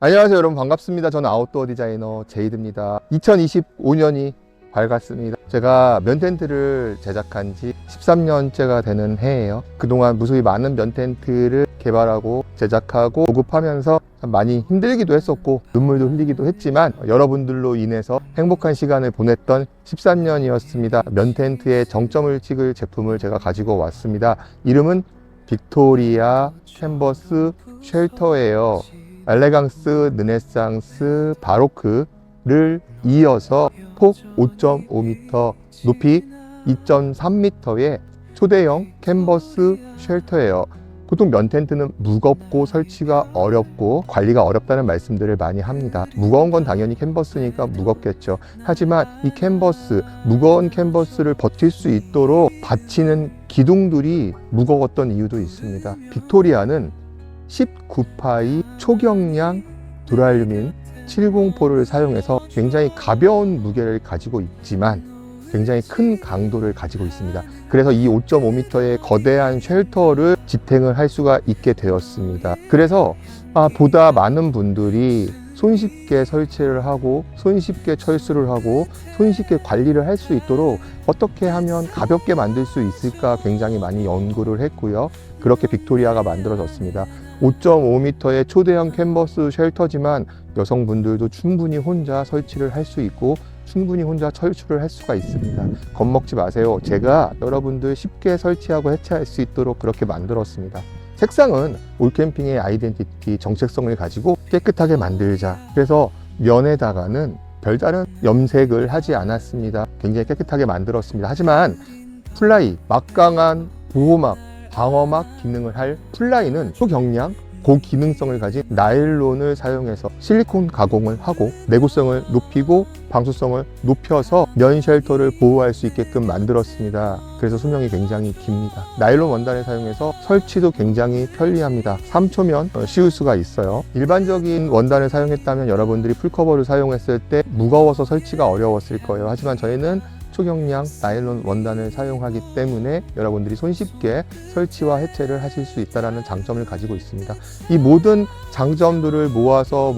안녕하세요 여러분, 반갑습니다. 저는 아웃도어 디자이너 제이드입니다. 2025년이 밝았습니다. 제가 면 텐트를 제작한 지 13년째가 되는 해예요. 그동안 무수히 많은 면 텐트를 개발하고 제작하고 보급하면서 참 많이 힘들기도 했었고 눈물도 흘리기도 했지만 여러분들로 인해서 행복한 시간을 보냈던 13년이었습니다. 면 텐트의 정점을 찍을 제품을 제가 가지고 왔습니다. 이름은 빅토리아 캔버스 쉘터예요. 엘레강스, 르네상스, 바로크를 이어서 폭 5.5m, 높이 2.3m의 초대형 캔버스 쉘터예요. 보통 면 텐트는 무겁고 설치가 어렵고 관리가 어렵다는 말씀들을 많이 합니다. 무거운 건 당연히 캔버스니까 무겁겠죠. 하지만 이 캔버스, 무거운 캔버스를 버틸 수 있도록 받치는 기둥들이 무거웠던 이유도 있습니다. 빅토리아는 19파이 초경량 두랄루민 704를 사용해서 굉장히 가벼운 무게를 가지고 있지만 굉장히 큰 강도를 가지고 있습니다. 그래서 이 5.5m의 거대한 쉘터를 지탱을 할 수가 있게 되었습니다. 그래서 보다 많은 분들이 손쉽게 설치를 하고 손쉽게 철수를 하고 손쉽게 관리를 할 수 있도록 어떻게 하면 가볍게 만들 수 있을까 굉장히 많이 연구를 했고요. 그렇게 빅토리아가 만들어졌습니다. 5.5m의 초대형 캔버스 쉘터지만 여성분들도 충분히 혼자 설치를 할 수 있고 충분히 혼자 철수를 할 수가 있습니다. 겁먹지 마세요. 제가 여러분들 쉽게 설치하고 해체할 수 있도록 그렇게 만들었습니다. 색상은 올캠핑의 아이덴티티, 정체성을 가지고 깨끗하게 만들자. 그래서 면에다가는 별다른 염색을 하지 않았습니다. 굉장히 깨끗하게 만들었습니다. 하지만 플라이, 막강한 보호막, 방어막 기능을 할 플라이는 초경량, 고기능성을 가진 나일론을 사용해서 실리콘 가공을 하고 내구성을 높이고 방수성을 높여서 면 쉘터를 보호할 수 있게끔 만들었습니다. 그래서 수명이 굉장히 깁니다. 나일론 원단을 사용해서 설치도 굉장히 편리합니다. 3초면 씌울 수가 있어요. 일반적인 원단을 사용했다면 여러분들이 풀커버를 사용했을 때 무거워서 설치가 어려웠을 거예요. 하지만 저희는 초경량 나일론 원단을 사용하기 때문에 여러분들이 손쉽게 설치와 해체를 하실 수 있다는 장점을 가지고 있습니다. 이 모든 장점들을 모아서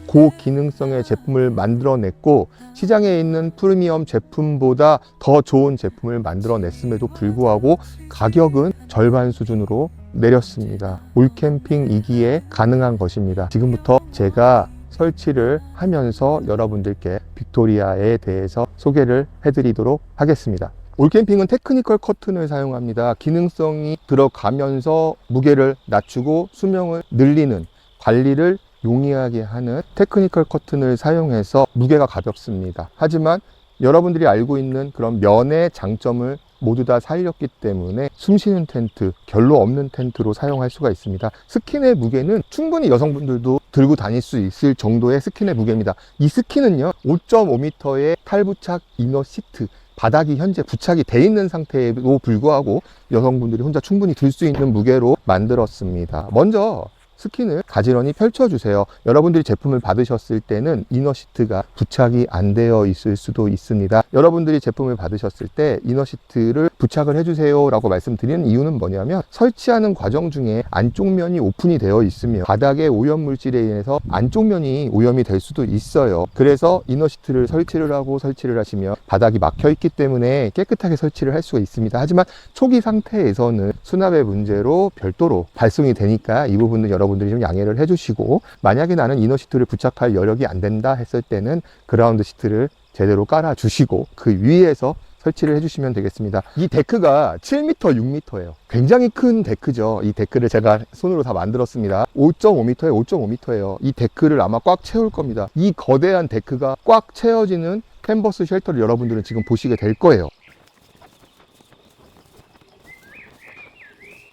고기능성의 제품을 만들어냈고 시장에 있는 프리미엄 제품보다 더 좋은 제품을 만들어냈음에도 불구하고 가격은 절반 수준으로 내렸습니다. 올캠핑이기에 가능한 것입니다. 지금부터 제가 설치를 하면서 여러분들께 빅토리아에 대해서 소개를 해드리도록 하겠습니다. 올캠핑은 테크니컬 커튼을 사용합니다. 기능성이 들어가면서 무게를 낮추고 수명을 늘리는 관리를 용이하게 하는 테크니컬 커튼을 사용해서 무게가 가볍습니다. 하지만 여러분들이 알고 있는 그런 면의 장점을 모두 다 살렸기 때문에 숨쉬는 텐트, 결로 없는 텐트로 사용할 수가 있습니다. 스킨의 무게는 충분히 여성분들도 들고 다닐 수 있을 정도의 스킨의 무게입니다. 이 스킨은요 5.5m의 탈부착 이너 시트, 바닥이 현재 부착이 돼 있는 상태에도 불구하고 여성분들이 혼자 충분히 들 수 있는 무게로 만들었습니다. 먼저 스킨을 가지런히 펼쳐주세요. 여러분들이 제품을 받으셨을 때는 이너 시트가 부착이 안 되어 있을 수도 있습니다. 여러분들이 제품을 받으셨을 때 이너 시트를 부착을 해주세요 라고 말씀드리는 이유는 뭐냐면 설치하는 과정 중에 안쪽 면이 오픈이 되어 있으면 바닥의 오염 물질에 인해서 안쪽 면이 오염이 될 수도 있어요. 그래서 이너 시트를 설치를 하시면 바닥이 막혀 있기 때문에 깨끗하게 설치를 할 수가 있습니다. 하지만 초기 상태에서는 수납의 문제로 별도로 발송이 되니까 이 부분은 여러분들이 좀 양해를 해주시고, 만약에 나는 이너 시트를 부착할 여력이 안 된다 했을 때는 그라운드 시트를 제대로 깔아 주시고 그 위에서 설치를 해주시면 되겠습니다. 이 데크가 7m, 6m예요. 굉장히 큰 데크죠. 이 데크를 제가 손으로 다 만들었습니다. 5.5m에 5.5m예요. 이 데크를 아마 꽉 채울 겁니다. 이 거대한 데크가 꽉 채워지는 캔버스 쉘터를 여러분들은 지금 보시게 될 거예요.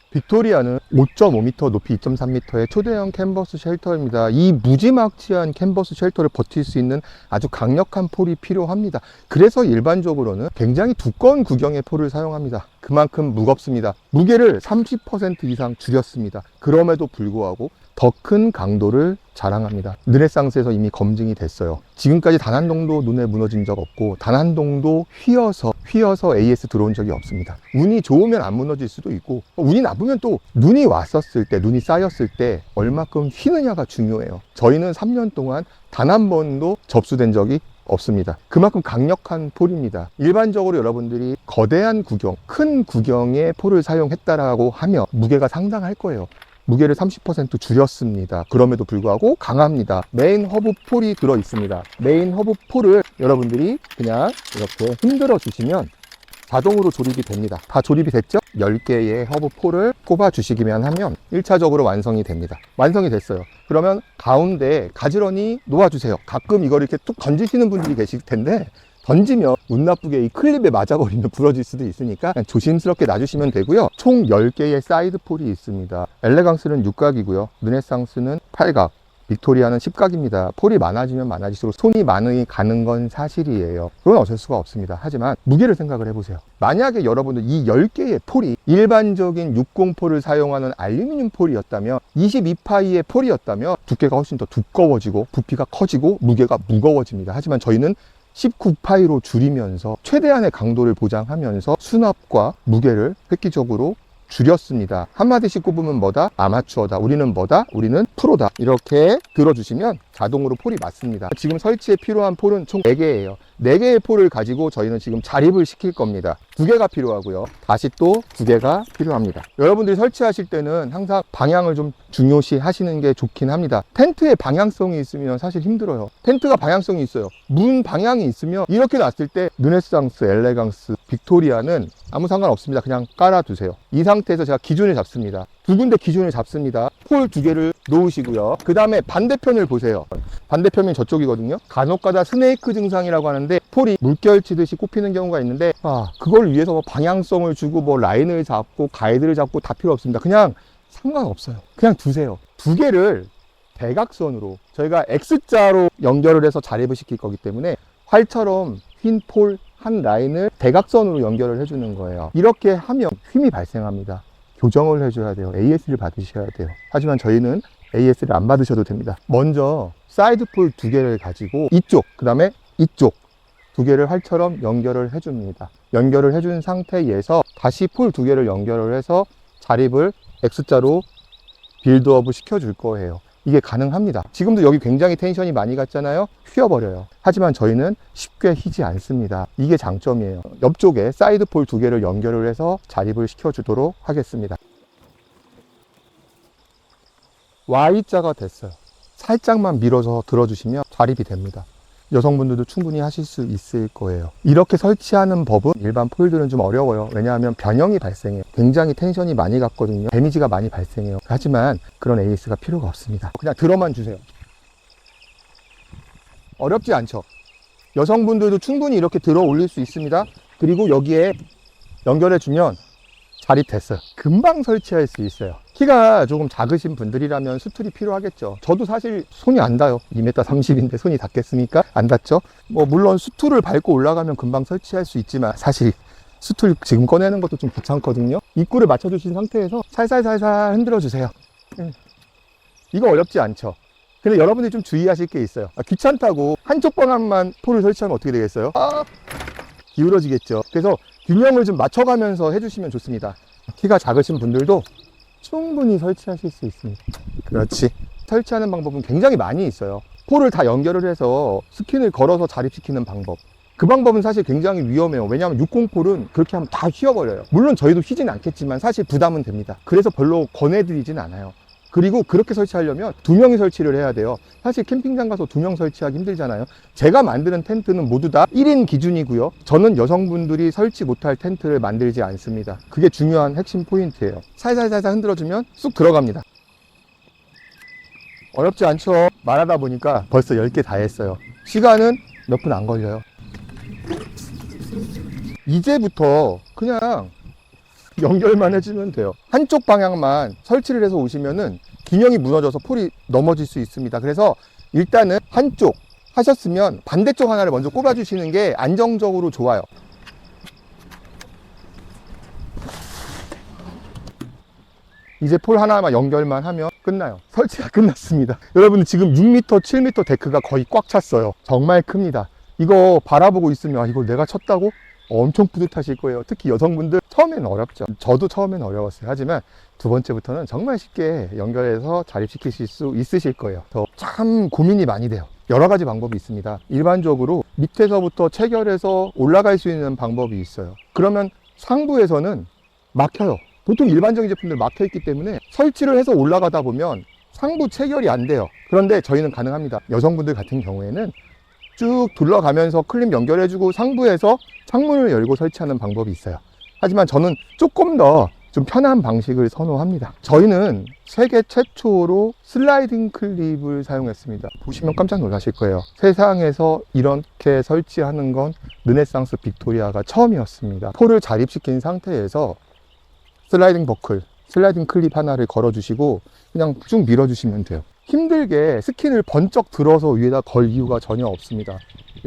빅토리아는 5.5m, 높이 2.3m의 초대형 캔버스 쉘터입니다. 이 무지막지한 캔버스 쉘터를 버틸 수 있는 아주 강력한 폴이 필요합니다. 그래서 일반적으로는 굉장히 두꺼운 구경의 폴을 사용합니다. 그만큼 무겁습니다. 무게를 30% 이상 줄였습니다. 그럼에도 불구하고 더 큰 강도를 자랑합니다. 르네상스에서 이미 검증이 됐어요. 지금까지 단 한 동도 눈에 무너진 적 없고 단 한 동도 휘어서 AS 들어온 적이 없습니다. 운이 좋으면 안 무너질 수도 있고 운이 나쁘면 또 눈이 왔었을 때, 눈이 쌓였을 때 얼마큼 휘느냐가 중요해요. 저희는 3년 동안 단 한 번도 접수된 적이 없습니다. 그만큼 강력한 폴입니다. 일반적으로 여러분들이 거대한 구경, 큰 구경에 폴을 사용했다라고 하면 무게가 상당할 거예요. 무게를 30% 줄였습니다. 그럼에도 불구하고 강합니다. 메인 허브 폴이 들어 있습니다. 메인 허브 폴을 여러분들이 그냥 이렇게 흔들어 주시면 자동으로 조립이 됩니다. 다 조립이 됐죠? 10개의 허브 폴을 꼽아 주시기만 하면 1차적으로 완성이 됩니다. 완성이 됐어요. 그러면 가운데 가지런히 놓아주세요. 가끔 이걸 이렇게 툭 던지시는 분들이 계실 텐데 던지면 운 나쁘게 이 클립에 맞아버리면 부러질 수도 있으니까 그냥 조심스럽게 놔주시면 되고요. 총 10개의 사이드 폴이 있습니다. 엘레강스는 6각이고요. 르네상스는 8각. 빅토리아는 10각입니다. 폴이 많아지면 많아질수록 손이 많이 가는 건 사실이에요. 그건 어쩔 수가 없습니다. 하지만 무게를 생각을 해보세요. 만약에 여러분들 이 10개의 폴이 일반적인 60폴을 사용하는 알루미늄 폴이었다면 22파이의 폴이었다면 두께가 훨씬 더 두꺼워지고 부피가 커지고 무게가 무거워집니다. 하지만 저희는 19파이로 줄이면서 최대한의 강도를 보장하면서 수납과 무게를 획기적으로 줄였습니다. 한마디씩 꼽으면 뭐다? 아마추어다. 우리는 뭐다? 우리는 프로다. 이렇게 들어주시면 자동으로 폴이 맞습니다. 지금 설치에 필요한 폴은 총 4개예요. 4개의 폴을 가지고 저희는 지금 자립을 시킬 겁니다. 2개가 필요하고요. 다시 또 2개가 필요합니다. 여러분들이 설치하실 때는 항상 방향을 좀 중요시 하시는 게 좋긴 합니다. 텐트에 방향성이 있으면 사실 힘들어요. 텐트가 방향성이 있어요. 문 방향이 있으면 이렇게 놨을 때 르네상스, 엘레강스, 빅토리아는 아무 상관없습니다. 그냥 깔아두세요. 이 상태에서 제가 기준을 잡습니다. 2군데 기준을 잡습니다. 폴 2개를 놓으시고요. 그 다음에 반대편을 보세요. 반대편이 저쪽이거든요. 간혹가다 스네이크 증상이라고 하는데 폴이 물결치듯이 꼽히는 경우가 있는데 그걸 위해서 뭐 방향성을 주고 뭐 라인을 잡고 가이드를 잡고 다 필요 없습니다. 그냥 상관없어요. 그냥 두세요. 2개를 대각선으로 저희가 X자로 연결을 해서 자립을 시킬 거기 때문에 활처럼 흰 폴 한 라인을 대각선으로 연결을 해주는 거예요. 이렇게 하면 힘이 발생합니다. 교정을 해줘야 돼요. AS를 받으셔야 돼요. 하지만 저희는 AS를 안 받으셔도 됩니다. 먼저 사이드 폴 2개를 가지고 이쪽, 그 다음에 이쪽 2개를 활처럼 연결을 해줍니다. 연결을 해준 상태에서 다시 폴 2개를 연결을 해서 자립을 X자로 빌드업을 시켜줄 거예요. 이게 가능합니다. 지금도 여기 굉장히 텐션이 많이 갔잖아요. 휘어버려요. 하지만 저희는 쉽게 휘지 않습니다. 이게 장점이에요. 옆쪽에 사이드 폴 2개를 연결을 해서 자립을 시켜주도록 하겠습니다. Y자가 됐어요. 살짝만 밀어서 들어주시면 자립이 됩니다. 여성분들도 충분히 하실 수 있을 거예요. 이렇게 설치하는 법은 일반 폴들은 좀 어려워요. 왜냐하면 변형이 발생해요. 굉장히 텐션이 많이 갔거든요. 데미지가 많이 발생해요. 하지만 그런 AS가 필요가 없습니다. 그냥 들어만 주세요. 어렵지 않죠? 여성분들도 충분히 이렇게 들어 올릴 수 있습니다. 그리고 여기에 연결해주면 자립됐어요. 금방 설치할 수 있어요. 키가 조금 작으신 분들이라면 수툴이 필요하겠죠. 저도 사실 손이 안 닿아요. 2m 30인데 손이 닿겠습니까? 안 닿죠? 물론 수툴을 밟고 올라가면 금방 설치할 수 있지만 사실 수툴 지금 꺼내는 것도 좀 귀찮거든요. 입구를 맞춰주신 상태에서 살살살살 흔들어 주세요. 이거 어렵지 않죠? 근데 여러분들이 좀 주의하실 게 있어요. 귀찮다고 한쪽 방향만 폴을 설치하면 어떻게 되겠어요? 기울어지겠죠. 그래서 균형을 좀 맞춰가면서 해주시면 좋습니다. 키가 작으신 분들도 충분히 설치하실 수 있습니다. 그렇지. 설치하는 방법은 굉장히 많이 있어요. 폴을 다 연결을 해서 스킨을 걸어서 자립시키는 방법. 그 방법은 사실 굉장히 위험해요. 왜냐하면 60폴은 그렇게 하면 다 휘어버려요. 물론 저희도 휘진 않겠지만 사실 부담은 됩니다. 그래서 별로 권해드리진 않아요. 그리고 그렇게 설치하려면 2명이 설치를 해야 돼요. 사실 캠핑장 가서 2명 설치하기 힘들잖아요. 제가 만드는 텐트는 모두 다 1인 기준이고요. 저는 여성분들이 설치 못할 텐트를 만들지 않습니다. 그게 중요한 핵심 포인트예요. 살살살살 흔들어주면 쑥 들어갑니다. 어렵지 않죠? 말하다 보니까 벌써 10개 다 했어요. 시간은 몇 분 안 걸려요. 이제부터 그냥 연결만 해주면 돼요. 한쪽 방향만 설치를 해서 오시면은 균형이 무너져서 폴이 넘어질 수 있습니다. 그래서 일단은 한쪽 하셨으면 반대쪽 하나를 먼저 꼽아주시는 게 안정적으로 좋아요. 이제 폴 하나만 연결만 하면 끝나요. 설치가 끝났습니다. 여러분 지금 6m, 7m 데크가 거의 꽉 찼어요. 정말 큽니다. 이거 바라보고 있으면 아, 이걸 내가 쳤다고? 엄청 뿌듯하실 거예요. 특히 여성분들 처음에는 어렵죠. 저도 처음에는 어려웠어요. 하지만 두 번째부터는 정말 쉽게 연결해서 자립시키실 수 있으실 거예요. 참 고민이 많이 돼요. 여러 가지 방법이 있습니다. 일반적으로 밑에서부터 체결해서 올라갈 수 있는 방법이 있어요. 그러면 상부에서는 막혀요. 보통 일반적인 제품들 막혀있기 때문에 설치를 해서 올라가다 보면 상부 체결이 안 돼요. 그런데 저희는 가능합니다. 여성분들 같은 경우에는 쭉 둘러가면서 클립 연결해주고 상부에서 창문을 열고 설치하는 방법이 있어요. 하지만 저는 조금 더 좀 편한 방식을 선호합니다. 저희는 세계 최초로 슬라이딩 클립을 사용했습니다. 보시면 깜짝 놀라실 거예요. 세상에서 이렇게 설치하는 건 르네상스 빅토리아가 처음이었습니다. 폴을 자립시킨 상태에서 슬라이딩 버클, 슬라이딩 클립 하나를 걸어주시고 그냥 쭉 밀어주시면 돼요. 힘들게 스킨을 번쩍 들어서 위에다 걸 이유가 전혀 없습니다.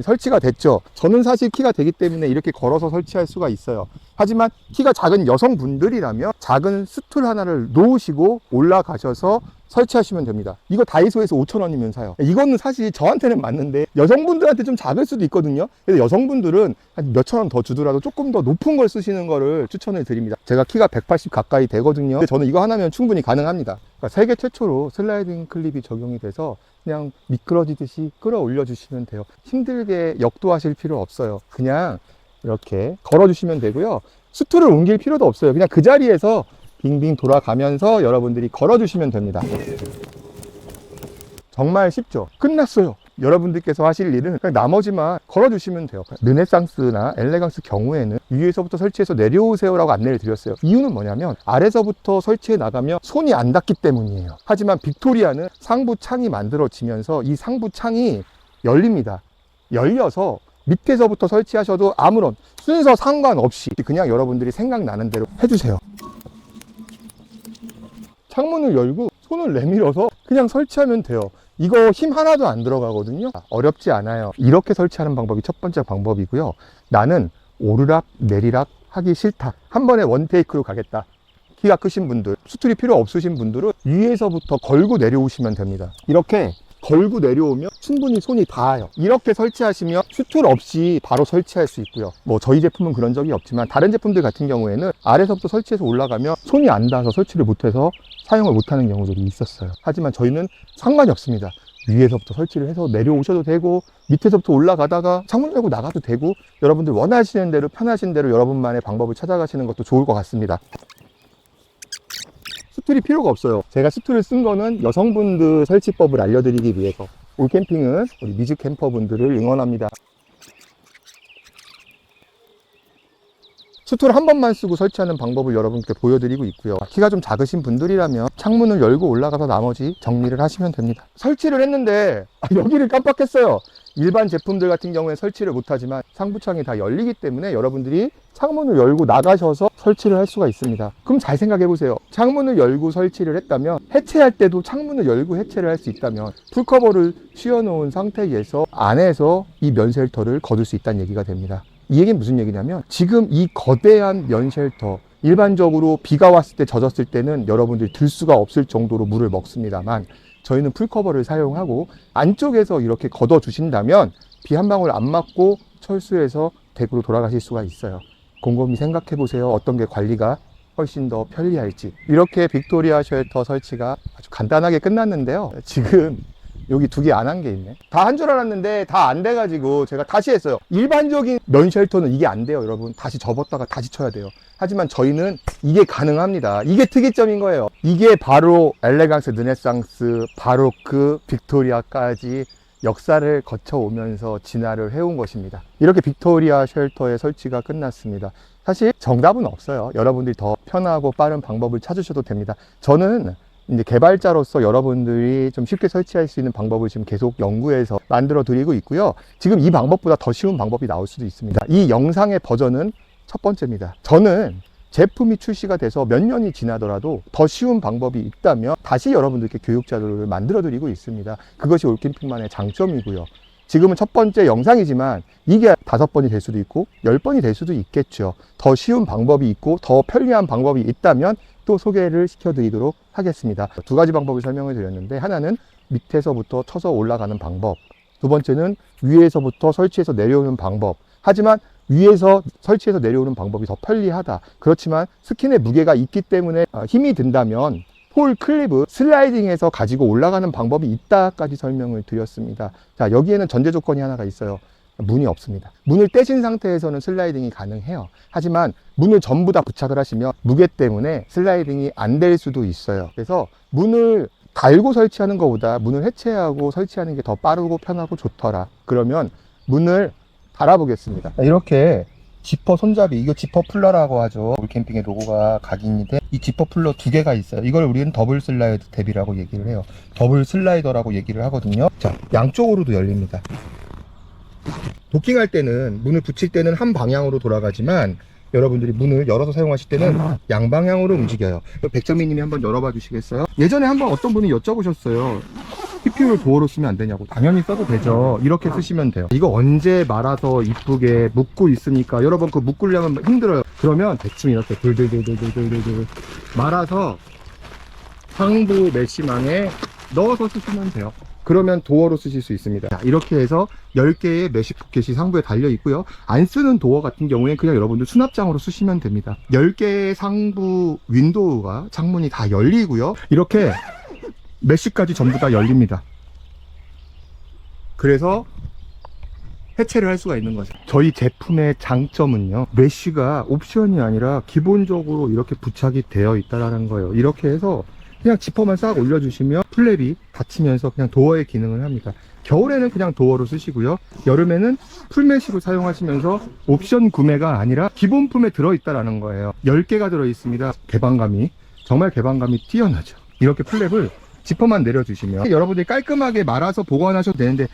설치가 됐죠. 저는 사실 키가 되기 때문에 이렇게 걸어서 설치할 수가 있어요. 하지만 키가 작은 여성분들이라면 작은 스툴 하나를 놓으시고 올라가셔서 설치하시면 됩니다. 이거 다이소에서 5,000원이면 사요. 이거는 사실 저한테는 맞는데 여성분들한테 좀 작을 수도 있거든요. 그래서 여성분들은 한 몇천 원 더 주더라도 조금 더 높은 걸 쓰시는 거를 추천을 드립니다. 제가 키가 180 가까이 되거든요. 근데 저는 이거 하나면 충분히 가능합니다. 그러니까 세계 최초로 슬라이딩 클립이 적용이 돼서 그냥 미끄러지듯이 끌어올려 주시면 돼요. 힘들게 역도하실 필요 없어요. 그냥 이렇게 걸어 주시면 되고요. 스툴을 옮길 필요도 없어요. 그냥 그 자리에서 빙빙 돌아가면서 여러분들이 걸어 주시면 됩니다. 정말 쉽죠? 끝났어요. 여러분들께서 하실 일은 그냥 나머지만 걸어주시면 돼요. 르네상스나 엘레강스 경우에는 위에서부터 설치해서 내려오세요라고 안내를 드렸어요. 이유는 뭐냐면 아래서부터 설치해 나가면 손이 안 닿기 때문이에요. 하지만 빅토리아는 상부 창이 만들어지면서 이 상부 창이 열립니다. 열려서 밑에서부터 설치하셔도 아무런 순서 상관없이 그냥 여러분들이 생각나는 대로 해주세요. 창문을 열고 손을 내밀어서 그냥 설치하면 돼요. 이거 힘 하나도 안 들어가거든요. 어렵지 않아요. 이렇게 설치하는 방법이 첫 번째 방법이고요. 나는 오르락 내리락 하기 싫다. 한 번에 원테이크로 가겠다. 키가 크신 분들, 스툴이 필요 없으신 분들은 위에서부터 걸고 내려오시면 됩니다. 이렇게 걸고 내려오면 충분히 손이 닿아요. 이렇게 설치하시면 스툴 없이 바로 설치할 수 있고요. 뭐 저희 제품은 그런 적이 없지만 다른 제품들 같은 경우에는 아래서부터 설치해서 올라가면 손이 안 닿아서 설치를 못해서 사용을 못하는 경우들이 있었어요. 하지만 저희는 상관이 없습니다. 위에서부터 설치를 해서 내려오셔도 되고 밑에서부터 올라가다가 창문 열고 나가도 되고 여러분들 원하시는 대로 편하신 대로 여러분만의 방법을 찾아가시는 것도 좋을 것 같습니다. 스툴이 필요가 없어요. 제가 스툴을 쓴 거는 여성분들 설치법을 알려드리기 위해서. 올캠핑은 우리 미즈 캠퍼분들을 응원합니다. 스툴 한 번만 쓰고 설치하는 방법을 여러분께 보여드리고 있고요. 키가 좀 작으신 분들이라면 창문을 열고 올라가서 나머지 정리를 하시면 됩니다. 설치를 했는데 여기를 깜빡했어요. 일반 제품들 같은 경우에 설치를 못하지만 상부창이 다 열리기 때문에 여러분들이 창문을 열고 나가셔서 설치를 할 수가 있습니다. 그럼 잘 생각해 보세요. 창문을 열고 설치를 했다면 해체할 때도 창문을 열고 해체를 할 수 있다면 풀커버를 씌워놓은 상태에서 안에서 이 면 쉘터를 거둘 수 있다는 얘기가 됩니다. 이 얘기는 무슨 얘기냐면 지금 이 거대한 면 쉘터 일반적으로 비가 왔을 때 젖었을 때는 여러분들이 들 수가 없을 정도로 물을 먹습니다만 저희는 풀커버를 사용하고 안쪽에서 이렇게 걷어 주신다면 비 한 방울 안 맞고 철수해서 댁으로 돌아가실 수가 있어요. 곰곰이 생각해 보세요. 어떤 게 관리가 훨씬 더 편리할지. 이렇게 빅토리아 쉘터 설치가 아주 간단하게 끝났는데요. 지금 여기 두 개 안 한 게 있네. 다 한 줄 알았는데 다 안 돼가지고 제가 다시 했어요. 일반적인 면 쉘터는 이게 안 돼요, 여러분. 다시 접었다가 다시 쳐야 돼요. 하지만 저희는 이게 가능합니다. 이게 특이점인 거예요. 이게 바로 엘레강스, 르네상스, 바로크, 빅토리아까지 역사를 거쳐오면서 진화를 해온 것입니다. 이렇게 빅토리아 쉘터의 설치가 끝났습니다. 사실 정답은 없어요. 여러분들이 더 편하고 빠른 방법을 찾으셔도 됩니다. 저는 이제 개발자로서 여러분들이 좀 쉽게 설치할 수 있는 방법을 지금 계속 연구해서 만들어 드리고 있고요. 지금 이 방법보다 더 쉬운 방법이 나올 수도 있습니다. 이 영상의 버전은 첫 번째입니다. 저는 제품이 출시가 돼서 몇 년이 지나더라도 더 쉬운 방법이 있다면 다시 여러분들께 교육 자료를 만들어 드리고 있습니다. 그것이 올캠핑만의 장점이고요. 지금은 첫 번째 영상이지만 이게 5번이 될 수도 있고 10번이 될 수도 있겠죠. 더 쉬운 방법이 있고 더 편리한 방법이 있다면 방법도 소개를 시켜드리도록 하겠습니다. 두 가지 방법을 설명을 드렸는데, 하나는 밑에서부터 쳐서 올라가는 방법, 두 번째는 위에서부터 설치해서 내려오는 방법. 하지만 위에서 설치해서 내려오는 방법이 더 편리하다. 그렇지만 스킨의 무게가 있기 때문에 힘이 든다면 폴 클립을 슬라이딩해서 가지고 올라가는 방법이 있다까지 설명을 드렸습니다. 자, 여기에는 전제 조건이 하나가 있어요. 문이 없습니다. 문을 떼신 상태에서는 슬라이딩이 가능해요. 하지만 문을 전부 다 부착을 하시면 무게 때문에 슬라이딩이 안 될 수도 있어요. 그래서 문을 달고 설치하는 것보다 문을 해체하고 설치하는 게 더 빠르고 편하고 좋더라. 그러면 문을 달아보겠습니다. 이렇게 지퍼 손잡이, 이거 지퍼 풀러라고 하죠. 올캠핑의 로고가 각인인데 이 지퍼 풀러 두 개가 있어요. 이걸 우리는 더블 슬라이드 탭이라고 얘기를 해요. 더블 슬라이더라고 얘기를 하거든요. 자, 양쪽으로도 열립니다. 도킹할 때는, 문을 붙일 때는 한 방향으로 돌아가지만 여러분들이 문을 열어서 사용하실 때는 양방향으로 움직여요. 백정민 님이 한번 열어봐 주시겠어요? 예전에 한번 어떤 분이 여쭤보셨어요. TPU를 도어로 쓰면 안 되냐고. 당연히 써도 되죠. 이렇게 쓰시면 돼요. 이거 언제 말아서 이쁘게 묶고 있으니까 여러분 그 묶으려면 힘들어요. 그러면 대충 이렇게 돌돌돌돌돌돌돌 말아서 상부 메쉬망에 넣어서 쓰시면 돼요. 그러면 도어로 쓰실 수 있습니다. 자, 이렇게 해서 10개의 메쉬 포켓이 상부에 달려 있고요. 안 쓰는 도어 같은 경우에는 그냥 여러분들 수납장으로 쓰시면 됩니다. 10개의 상부 윈도우가, 창문이 다 열리고요. 이렇게 메쉬까지 전부 다 열립니다. 그래서 해체를 할 수가 있는 거죠. 저희 제품의 장점은요, 메쉬가 옵션이 아니라 기본적으로 이렇게 부착이 되어 있다는 거예요. 이렇게 해서 그냥 지퍼만 싹 올려주시면 플랩이 닫히면서 그냥 도어의 기능을 합니다. 겨울에는 그냥 도어로 쓰시고요, 여름에는 풀메쉬로 사용하시면서 옵션 구매가 아니라 기본품에 들어있다는 거예요. 10개가 들어있습니다. 정말 개방감이 뛰어나죠. 이렇게 플랩을 지퍼만 내려주시면 여러분들이 깔끔하게 말아서 보관하셔도 되는데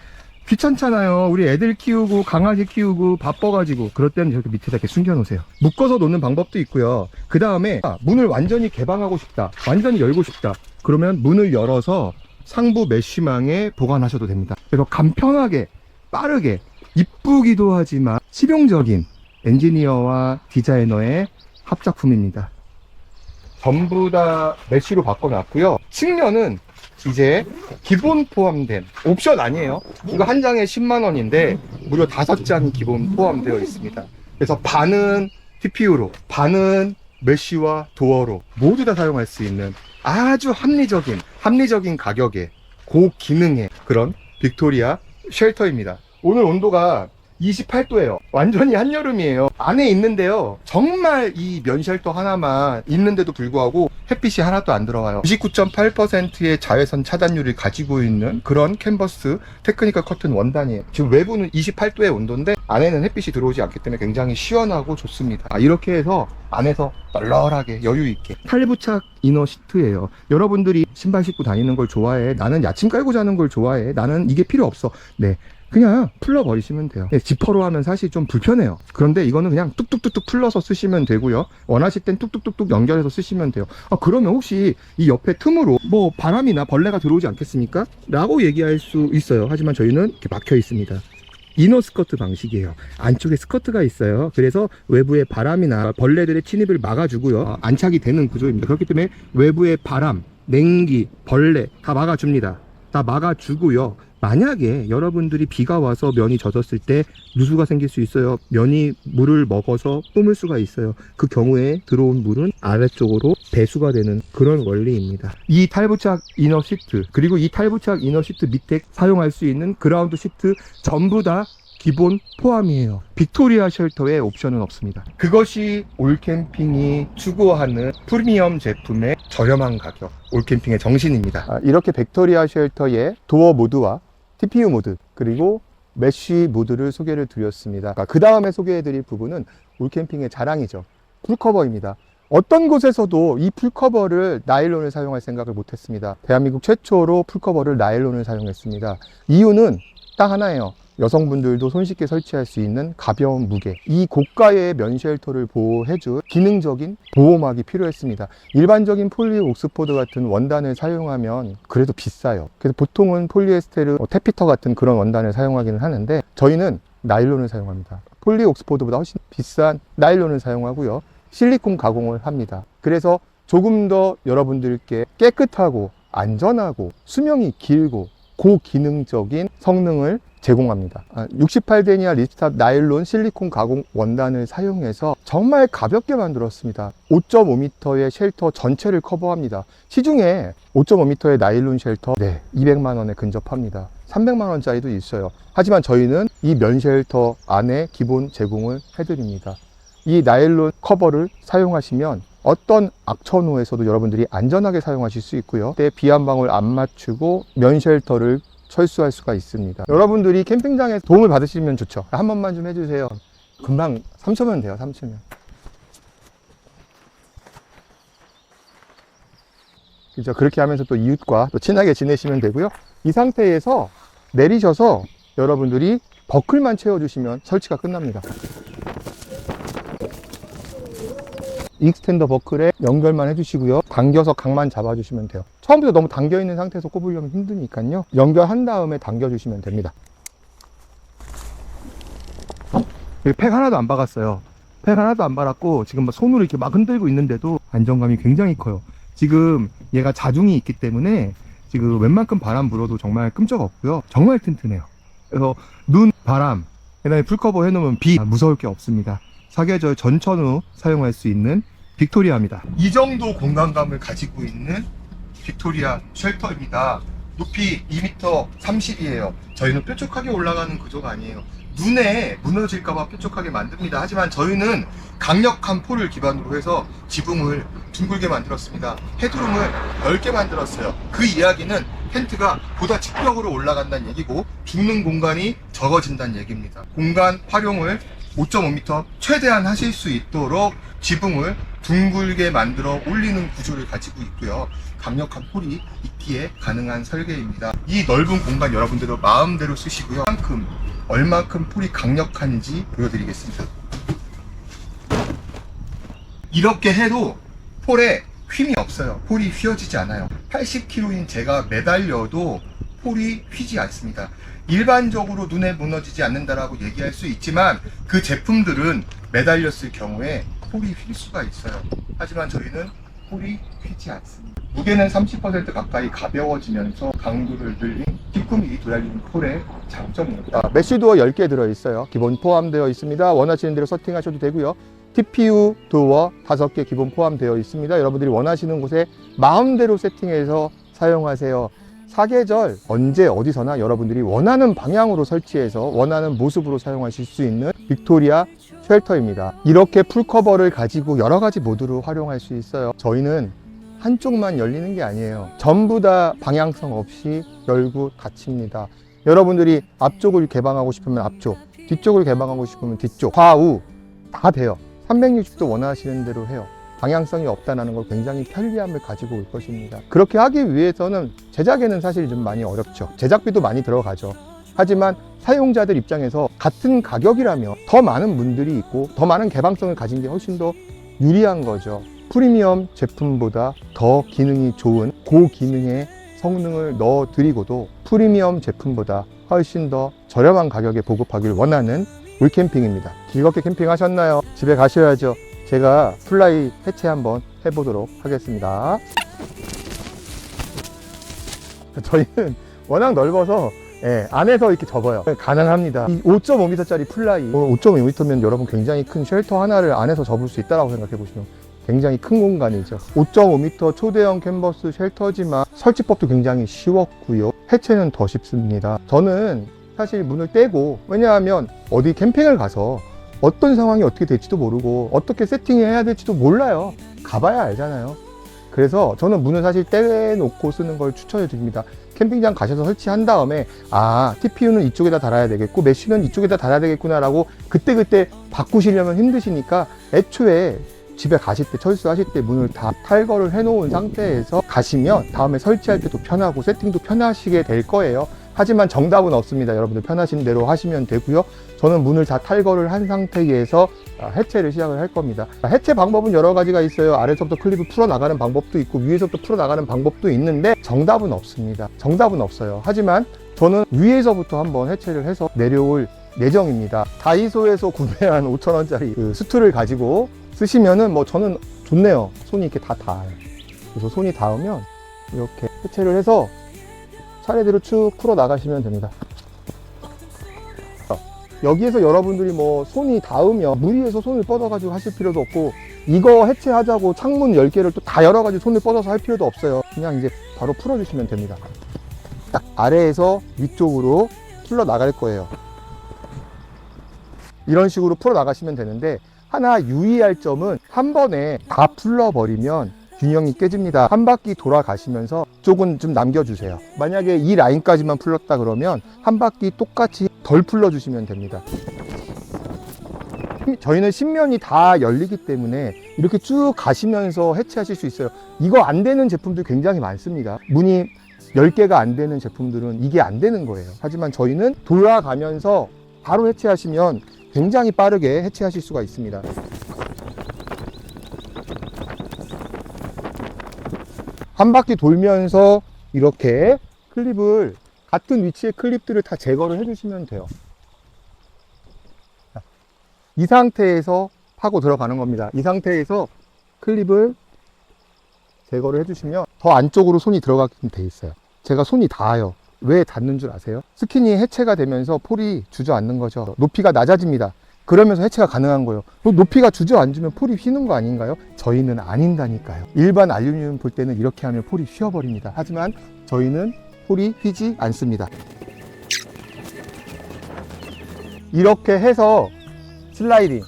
귀찮잖아요. 우리 애들 키우고 강아지 키우고 바빠가지고. 그럴 때는 저렇게 밑에다 이렇게 숨겨놓으세요. 묶어서 놓는 방법도 있고요. 그 다음에 문을 완전히 개방하고 싶다, 완전히 열고 싶다, 그러면 문을 열어서 상부 메쉬망에 보관하셔도 됩니다. 그래서 간편하게, 빠르게, 이쁘기도 하지만 실용적인 엔지니어와 디자이너의 합작품입니다. 전부 다 메쉬로 바꿔놨고요. 측면은 이제 기본 포함된, 옵션 아니에요. 이거 한 장에 10만원인데 무려 5장이 기본 포함되어 있습니다. 그래서 반은 TPU로, 반은 메쉬와 도어로 모두 다 사용할 수 있는 아주 합리적인 가격에 고기능의 그런 빅토리아 쉘터입니다. 오늘 온도가 28도예요. 완전히 한여름이에요. 안에 있는데요, 정말 이 면 쉘터 하나만 있는데도 불구하고 햇빛이 하나도 안 들어와요. 99.8%의 자외선 차단율을 가지고 있는 그런 캔버스 테크니컬 커튼 원단이에요. 지금 외부는 28도의 온도인데 안에는 햇빛이 들어오지 않기 때문에 굉장히 시원하고 좋습니다. 이렇게 해서 안에서 널널하게 여유있게 탈부착 이너 시트예요. 여러분들이 신발 신고 다니는 걸 좋아해, 나는 야침 깔고 자는 걸 좋아해, 나는 이게 필요 없어, 네, 그냥 풀러버리시면 돼요. 지퍼로 하면 사실 좀 불편해요. 그런데 이거는 그냥 뚝뚝뚝뚝 풀러서 쓰시면 되고요. 원하실 땐 뚝뚝뚝뚝 연결해서 쓰시면 돼요. 그러면 혹시 이 옆에 틈으로 뭐 바람이나 벌레가 들어오지 않겠습니까? 라고 얘기할 수 있어요. 하지만 저희는 이렇게 막혀 있습니다. 이너 스커트 방식이에요. 안쪽에 스커트가 있어요. 그래서 외부의 바람이나 벌레들의 침입을 막아주고요, 안착이 되는 구조입니다. 그렇기 때문에 외부의 바람, 냉기, 벌레 다 막아줍니다. 다 막아주고요. 만약에 여러분들이 비가 와서 면이 젖었을 때 누수가 생길 수 있어요. 면이 물을 먹어서 뿜을 수가 있어요. 그 경우에 들어온 물은 아래쪽으로 배수가 되는 그런 원리입니다. 이 탈부착 이너 시트, 그리고 이 탈부착 이너 시트 밑에 사용할 수 있는 그라운드 시트 전부 다 기본 포함이에요. 빅토리아 쉘터에 옵션은 없습니다. 그것이 올캠핑이 추구하는 프리미엄 제품의 저렴한 가격, 올캠핑의 정신입니다. 이렇게 빅토리아 쉘터의 도어 모드와 TPU 모드, 그리고 메쉬 모드를 소개를 드렸습니다. 그 다음에 소개해드릴 부분은 올캠핑의 자랑이죠. 풀커버입니다. 어떤 곳에서도 이 풀커버를 나일론을 사용할 생각을 못했습니다. 대한민국 최초로 풀커버를 나일론을 사용했습니다. 이유는 딱 하나예요. 여성분들도 손쉽게 설치할 수 있는 가벼운 무게, 이 고가의 면 쉘터를 보호해줄 기능적인 보호막이 필요했습니다. 일반적인 폴리 옥스포드 같은 원단을 사용하면 그래도 비싸요. 그래서 보통은 폴리에스테르, 테피터 같은 그런 원단을 사용하기는 하는데 저희는 나일론을 사용합니다. 폴리 옥스포드보다 훨씬 비싼 나일론을 사용하고요, 실리콘 가공을 합니다. 그래서 조금 더 여러분들께 깨끗하고 안전하고 수명이 길고 고기능적인 성능을 제공합니다. 68데니아 리스탑 나일론 실리콘 가공 원단을 사용해서 정말 가볍게 만들었습니다. 5.5m의 쉘터 전체를 커버합니다. 시중에 5.5m의 나일론 쉘터 200만 원에 근접합니다. 300만 원짜리도 있어요. 하지만 저희는 이 면 쉘터 안에 기본 제공을 해드립니다. 이 나일론 커버를 사용하시면 어떤 악천후에서도 여러분들이 안전하게 사용하실 수 있고요. 때 비 한 방울 안 맞추고 면 쉘터를 철수할 수가 있습니다. 여러분들이 캠핑장에 도움을 받으시면 좋죠. 한 번만 좀 해주세요. 금방 3초면 돼요. 3초면. 그죠? 그렇게 하면서 또 이웃과 또 친하게 지내시면 되고요. 이 상태에서 내리셔서 여러분들이 버클만 채워주시면 설치가 끝납니다. 익스텐더 버클에 연결만 해주시고요. 당겨서 각만 잡아주시면 돼요. 처음부터 너무 당겨있는 상태에서 꼽으려면 힘드니까요. 연결한 다음에 당겨주시면 됩니다. 여기 팩 하나도 안 박았어요. 팩 하나도 안 박았고 지금 손으로 이렇게 막 흔들고 있는데도 안정감이 굉장히 커요. 지금 얘가 자중이 있기 때문에 지금 웬만큼 바람 불어도 정말 끔적 없고요. 정말 튼튼해요. 그래서 눈, 바람, 그다음에 풀커버 해놓으면 비 무서울 게 없습니다. 사계절 전천후 사용할 수 있는 빅토리아입니다. 이 정도 공간감을 가지고 있는 빅토리아 쉘터입니다. 높이 2m 30이에요. 저희는 뾰족하게 올라가는 구조가 아니에요. 눈에 무너질까봐 뾰족하게 만듭니다. 하지만 저희는 강력한 폴을 기반으로 해서 지붕을 둥글게 만들었습니다. 헤드룸을 넓게 만들었어요. 그 이야기는 텐트가 보다 직벽으로 올라간다는 얘기고 죽는 공간이 적어진다는 얘기입니다. 공간 활용을 5.5m 최대한 하실 수 있도록 지붕을 둥글게 만들어 올리는 구조를 가지고 있고요. 강력한 폴이 있기에 가능한 설계입니다. 이 넓은 공간 여러분들도 마음대로 쓰시고요. 얼만큼 폴이 강력한지 보여드리겠습니다. 이렇게 해도 폴에 휨이 없어요. 폴이 휘어지지 않아요. 80kg인 제가 매달려도 폴이 휘지 않습니다. 일반적으로 눈에 무너지지 않는다라고 얘기할 수 있지만 그 제품들은 매달렸을 경우에 폴이 휠 수가 있어요. 하지만 저희는 폴이 휘지 않습니다. 무게는 30% 가까이 가벼워지면서 강도를 늘린 19mm 도달리는 폴의 장점입니다. 메쉬도어 10개 들어있어요. 기본 포함되어 있습니다. 원하시는 대로 세팅하셔도 되고요. TPU 도어 5개 기본 포함되어 있습니다. 여러분들이 원하시는 곳에 마음대로 세팅해서 사용하세요. 사계절 언제 어디서나 여러분들이 원하는 방향으로 설치해서 원하는 모습으로 사용하실 수 있는 빅토리아 쉘터입니다. 이렇게 풀커버를 가지고 여러 가지 모드로 활용할 수 있어요. 저희는 한쪽만 열리는 게 아니에요. 전부 다 방향성 없이 열고 닫힙니다. 여러분들이 앞쪽을 개방하고 싶으면 앞쪽, 뒤쪽을 개방하고 싶으면 뒤쪽, 좌우 다 돼요. 360도 원하시는 대로 해요. 방향성이 없다는 걸 굉장히 편리함을 가지고 올 것입니다. 그렇게 하기 위해서는 제작에는 사실 좀 많이 어렵죠. 제작비도 많이 들어가죠. 하지만 사용자들 입장에서 같은 가격이라면 더 많은 분들이 있고 더 많은 개방성을 가진 게 훨씬 더 유리한 거죠. 프리미엄 제품보다 더 기능이 좋은 고기능의 성능을 넣어드리고도 프리미엄 제품보다 훨씬 더 저렴한 가격에 보급하기를 원하는 울캠핑입니다. 즐겁게 캠핑하셨나요? 집에 가셔야죠. 제가 플라이 해체 한번 해보도록 하겠습니다. 저희는 워낙 넓어서 안에서 이렇게 접어요. 가능합니다. 이 5.5m짜리 플라이 5.5m면 여러분 굉장히 큰 쉘터 하나를 안에서 접을 수 있다고 생각해 보시면 굉장히 큰 공간이죠. 5.5m 초대형 캔버스 쉘터지만 설치법도 굉장히 쉬웠고요. 해체는 더 쉽습니다. 저는 사실 문을 떼고, 왜냐하면 어디 캠핑을 가서 어떤 상황이 어떻게 될지도 모르고 어떻게 세팅해야 될지도 몰라요. 가봐야 알잖아요. 그래서 저는 문을 사실 떼놓고 쓰는 걸 추천해 드립니다. 캠핑장 가셔서 설치한 다음에 TPU는 이쪽에다 달아야 되겠고 메쉬는 이쪽에다 달아야 되겠구나 라고 그때그때 바꾸시려면 힘드시니까 애초에 집에 가실 때, 철수하실 때 문을 다 탈거를 해놓은 상태에서 가시면 다음에 설치할 때도 편하고 세팅도 편하시게 될 거예요. 하지만 정답은 없습니다. 여러분들 편하신 대로 하시면 되고요. 저는 문을 다 탈거를 한 상태에서 해체를 시작을 할 겁니다. 해체 방법은 여러 가지가 있어요. 아래서부터 클립을 풀어나가는 방법도 있고 위에서부터 풀어나가는 방법도 있는데 정답은 없습니다. 정답은 없어요. 하지만 저는 위에서부터 한번 해체를 해서 내려올 예정입니다. 다이소에서 구매한 5,000원짜리 그 스툴을 가지고 쓰시면은 저는 좋네요. 손이 이렇게 다 닿아요. 그래서 손이 닿으면 이렇게 해체를 해서 차례대로 쭉 풀어 나가시면 됩니다. 여기에서 여러분들이 뭐 손이 닿으면 무리해서 손을 뻗어가지고 하실 필요도 없고, 이거 해체하자고 창문 10개를 또 다 열어가지고 손을 뻗어서 할 필요도 없어요. 그냥 이제 바로 풀어주시면 됩니다. 딱 아래에서 위쪽으로 풀러 나갈 거예요. 이런 식으로 풀어 나가시면 되는데, 하나 유의할 점은 한 번에 다 풀러버리면 균형이 깨집니다. 한 바퀴 돌아가시면서 쪽은 좀 남겨주세요. 만약에 이 라인까지만 풀렀다 그러면 한 바퀴 똑같이 덜 풀러주시면 됩니다. 저희는 신면이 다 열리기 때문에 이렇게 쭉 가시면서 해체하실 수 있어요. 이거 안 되는 제품들 굉장히 많습니다. 문이 10개가 안 되는 제품들은 이게 안 되는 거예요. 하지만 저희는 돌아가면서 바로 해체하시면 굉장히 빠르게 해체하실 수가 있습니다. 한 바퀴 돌면서 이렇게 클립을, 같은 위치의 클립들을 다 제거를 해주시면 돼요. 이 상태에서 파고 들어가는 겁니다. 이 상태에서 클립을 제거를 해주시면 더 안쪽으로 손이 들어가게 돼 있어요. 제가 손이 닿아요. 왜 닿는 줄 아세요? 스킨이 해체가 되면서 폴이 주저앉는 거죠. 높이가 낮아집니다. 그러면서 해체가 가능한 거예요. 높이가 주저앉으면 폴이 휘는 거 아닌가요? 저희는 아닌다니까요. 일반 알루미늄 볼 때는 이렇게 하면 폴이 휘어버립니다. 하지만 저희는 폴이 휘지 않습니다. 이렇게 해서 슬라이딩,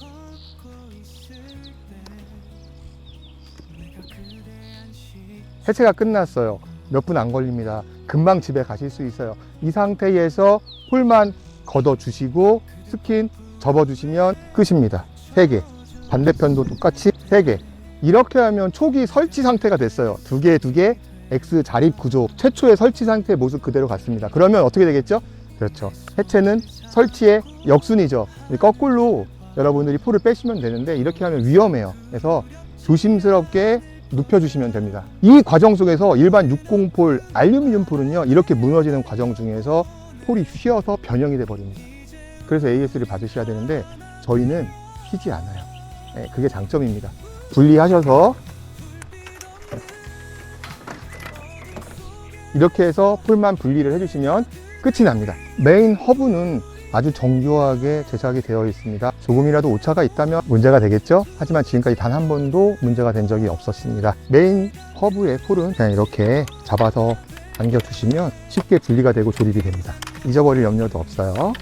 해체가 끝났어요. 몇 분 안 걸립니다. 금방 집에 가실 수 있어요. 이 상태에서 폴만 걷어 주시고 스킨 접어 주시면 끝입니다. 3개. 반대편도 똑같이 3개. 이렇게 하면 초기 설치 상태가 됐어요. 2개 X 자립 구조, 최초의 설치 상태의 모습 그대로 갔습니다. 그러면 어떻게 되겠죠? 그렇죠. 해체는 설치의 역순이죠. 거꾸로 여러분들이 폴을 빼시면 되는데, 이렇게 하면 위험해요. 그래서 조심스럽게 눕혀주시면 됩니다. 이 과정 속에서 일반 60폴, 알루미늄 폴은요, 이렇게 무너지는 과정 중에서 폴이 휘어서 변형이 돼 버립니다. 그래서 AS를 받으셔야 되는데, 저희는 휘지 않아요. 네, 그게 장점입니다. 분리하셔서 이렇게 해서 폴만 분리를 해주시면 끝이 납니다. 메인 허브는 아주 정교하게 제작이 되어 있습니다. 조금이라도 오차가 있다면 문제가 되겠죠? 하지만 지금까지 단 한 번도 문제가 된 적이 없었습니다. 메인 허브의 폴은 그냥 이렇게 잡아서 당겨주시면 쉽게 분리가 되고 조립이 됩니다. 잊어버릴 염려도 없어요.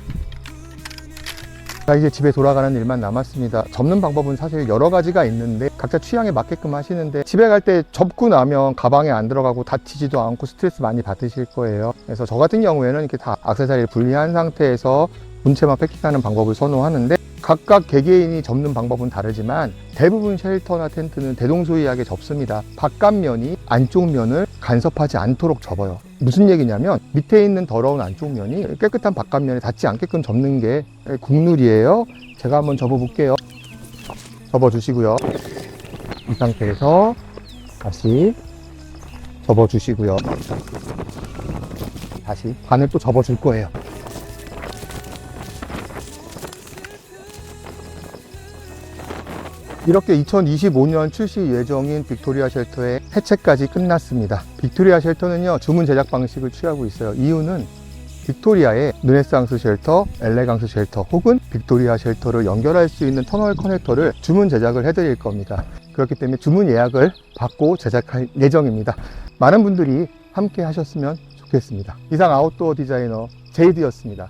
자, 이제 집에 돌아가는 일만 남았습니다. 접는 방법은 사실 여러 가지가 있는데 각자 취향에 맞게끔 하시는데, 집에 갈 때 접고 나면 가방에 안 들어가고 다치지도 않고 스트레스 많이 받으실 거예요. 그래서 저 같은 경우에는 이렇게 다 액세서리를 분리한 상태에서 본체만 패킹하는 방법을 선호하는데, 각각 개개인이 접는 방법은 다르지만 대부분 쉘터나 텐트는 대동소이하게 접습니다. 바깥면이 안쪽 면을 간섭하지 않도록 접어요. 무슨 얘기냐면, 밑에 있는 더러운 안쪽 면이 깨끗한 바깥면에 닿지 않게끔 접는 게 국룰이에요. 제가 한번 접어 볼게요. 접어 주시고요. 이 상태에서 다시 접어 주시고요. 다시 반을 또 접어 줄 거예요. 이렇게 2025년 출시 예정인 빅토리아 쉘터의 해체까지 끝났습니다. 빅토리아 쉘터는요, 주문 제작 방식을 취하고 있어요. 이유는 빅토리아의 르네상스 쉘터, 엘레강스 쉘터 혹은 빅토리아 쉘터를 연결할 수 있는 터널 커넥터를 주문 제작을 해드릴 겁니다. 그렇기 때문에 주문 예약을 받고 제작할 예정입니다. 많은 분들이 함께 하셨으면 좋겠습니다. 이상 아웃도어 디자이너 제이드였습니다.